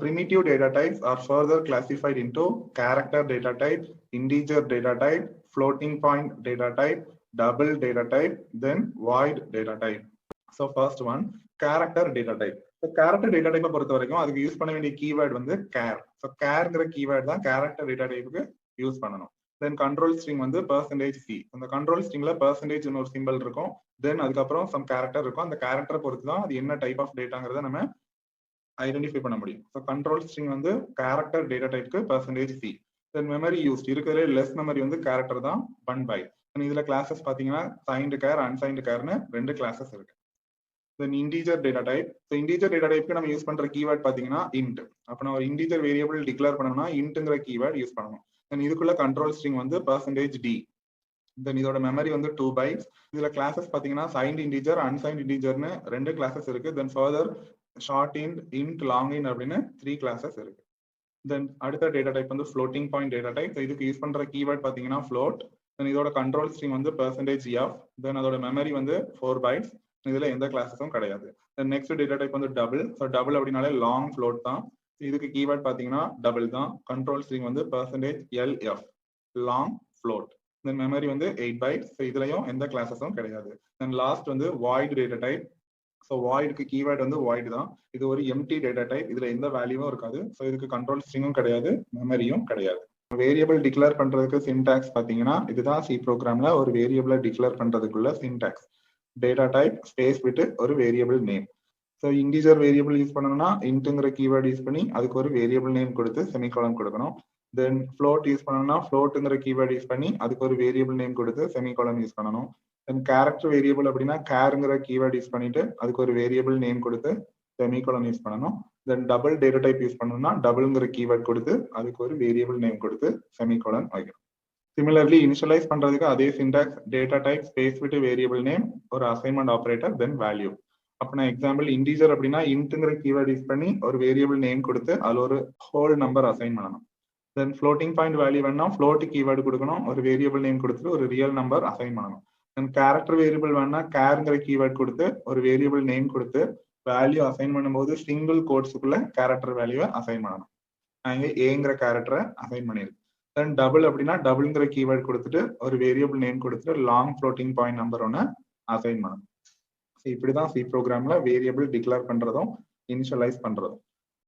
Primitive data types are further classified into character data type, integer data type, floating point data type, double data type, then void data type. So first one, character data type. So character data type பொறுத்த வரைக்கும் அதுக்கு use பண்ண வேண்டிய keyword வந்து char. So charங்கிற keyword தான் character data typeக்கு use பண்ணணும். Then control string வந்து %c. அந்த control stringல percentage ஒரு சிம்பிள் இருக்கும். Then அதுக்கப்புறம் some character இருக்கும். அந்த character பொறுத்து தான் அது என்ன type of dataங்கிறத நம்ம ஐடென்டிஃபை பண்ண முடியும். ஸோ கண்ட்ரோல் ஸ்ட்ரிங் வந்து கேரக்டர் டேட்டா டைப்க்கு %c. தென் மெமரி யூஸ்ட் இருக்கிறதுல லெஸ் மெமரி வந்து கேரக்டர் தான் 1 பைட். இதுல கிளாஸஸ் பாத்தீங்கன்னா சைன்டு கேர் அன்சைன்டு கேர்னு 2 கிளாஸஸ் இருக்கு. Then integer data type. So integer data டைப்க்கு நம்ம யூஸ் பண்ற கீவேர்ட் பாத்தீங்கன்னா இன்ட். அப்போ நம்ம இன்டீஜர் வேரியபிள் டிக்ளேர் பண்ணணும்னா இன்ட்ங்கிற கீவேர்ட் யூஸ் பண்ணணும். தென் இதுக்குள்ள கண்ட்ரோல் ஸ்ட்ரிங் வந்து %d. தென் இதோட மெமரி வந்து 2 பைட்ஸ். இதுல கிளாஸஸ் பாத்தீங்கன்னா சைன்டு இன்டீஜர் அன்சைன்டு இன்டீஜர்னு 2 கிளாஸஸ் இருக்கு. Then further short int, int, long int அப்படின்னு 3 கிளாஸஸ் இருக்கு. தென் அடுத்த டேட்டா டைப் வந்து ஃப்ளோட்டிங் பாயிண்ட் டேட்டா டைப். இதுக்கு யூஸ் பண்ற கீவேர்ட் பாத்தீங்கன்னா ஃப்ளோட். தென் இதோட கண்ட்ரோல் ஸ்ட்ரிங் வந்து %f. தென் அதோட மெமரி வந்து 4 பைட்ஸ். இதுல எந்த கிளாஸஸும் கிடையாது. தென் நெக்ஸ்ட் டேட்டா டைப் வந்து டபுள். ஸோ டபுள் அப்படின்னாலே லாங் ஃப்ளோட் தான். இதுக்கு கீவேர்ட் பாத்தீங்கன்னா டபுள் தான். கண்ட்ரோல் ஸ்ட்ரிங் வந்து %lf, long float. Then memory வந்து 8 பைட்ஸ். ஸோ இதுலயும் எந்த கிளாஸஸும் கிடையாது. தென் லாஸ்ட் வந்து வாய்ட் டேட்டா டைப். ஸோ வாய்டுக்கு கீவேர்ட் வந்து வாய்டு தான். இது ஒரு எம்டி டேட்டா டைப். இதுல எந்த வேல்யூவும் இருக்காது. ஸோ இதுக்கு கண்ட்ரோல் ஸ்ட்ரிங்கும் கிடையாது, மெமரியும் கிடையாது. வேரியபிள் டிக்ளேர் பண்றதுக்கு சின்டாக்ஸ் பாத்தீங்கன்னா இதுதான் சி ப்ரோக்ராம்ல ஒரு வேரியபிளை டிக்ளேர் பண்றதுக்குள்ள சின்டாக்ஸ். டேட்டா டைப் ஸ்பேஸ் விட்டு ஒரு variable name. So integer variable use பண்ணணும்னா இன்ட்டுங்கிற கீவேர்ட் யூஸ் பண்ணி அதுக்கு ஒரு வேரியபிள் நேம் கொடுத்து செமிகாலன் கொடுக்கணும். தென் ஃப்ளோட் யூஸ் பண்ணணும்னா ஃப்ளோட்டுங்கிற கீவேர்ட் யூஸ் பண்ணி அதுக்கு ஒரு வேரியபிள் நேம் கொடுத்து செமிகாலன் யூஸ் பண்ணணும். தென் கேரக்டர் வேரியபிள் அப்படின்னா கேருங்கிற கீவேர்ட் யூஸ் பண்ணிட்டு அதுக்கு ஒரு வேரியபிள் நேம் கொடுத்து செமிகாலன் யூஸ் பண்ணணும். தென் டபுள் டேட்டா டைப் யூஸ் பண்ணணும்னா டபுள்ங்கிற கீவேர்ட் கொடுத்து அதுக்கு ஒரு வேரியபிள் நேம் கொடுத்து செமிகாலன் வைக்கணும். சிமிலர்லி இனிஷியலைஸ் பண்றதுக்கு அதே சின்டாக்ஸ் டேட்டா டைப் ஸ்பேஸ் விட்டு வேரியபிள் நேம் ஒரு அசைன்மெண்ட் ஆபரேட்டர் தென் வேல்யூ. அப்ப நான் எக்ஸாம்பிள் இன்டீஜர் அப்படின்னா இன்ட்ங்கிற கீவேர்ட் யூஸ் பண்ணி ஒரு வேரியபிள் நேம் கொடுத்து அதுல ஒரு ஹோல் நம்பர் அசைன் பண்ணணும். தென் ஃப்ளோட்டிங் பாயிண்ட் வேல்யூ வேணா ஃப்ளோட் கீவேர்டு கொடுக்கணும், ஒரு வேரியபிள் நேம் கொடுத்துட்டு ஒரு ரியல் நம்பர் அசைன் பண்ணணும். தென் கேரக்டர் வேரியபிள் வேணா கேருங்கிற கீவேர்ட் கொடுத்து ஒரு வேரியபிள் நேம் கொடுத்து வேல்யூ அசைன் பண்ணும்போது சிங்கிள் கோட்ஸுக்குள்ள கேரக்டர் வேல்யூவை அசைன் பண்ணணும். நான் இங்க ஏங்கிற கேரக்டரை அசைன் பண்ணிருக்கேன். தென் டபுள் அப்படின்னா டபுள்ங்கிற கீவேர்ட் கொடுத்துட்டு ஒரு வேரியபிள் நேம் கொடுத்துட்டு லாங் ஃப்ளோட்டிங் பாயிண்ட் நம்பர் ஒன்று அசைன் பண்ணணும். இப்படிதான் சி ப்ரோக்ராம்ல வேரியபிள் டிக்ளேர் பண்றதும் இனிஷியலைஸ் பண்றதும்.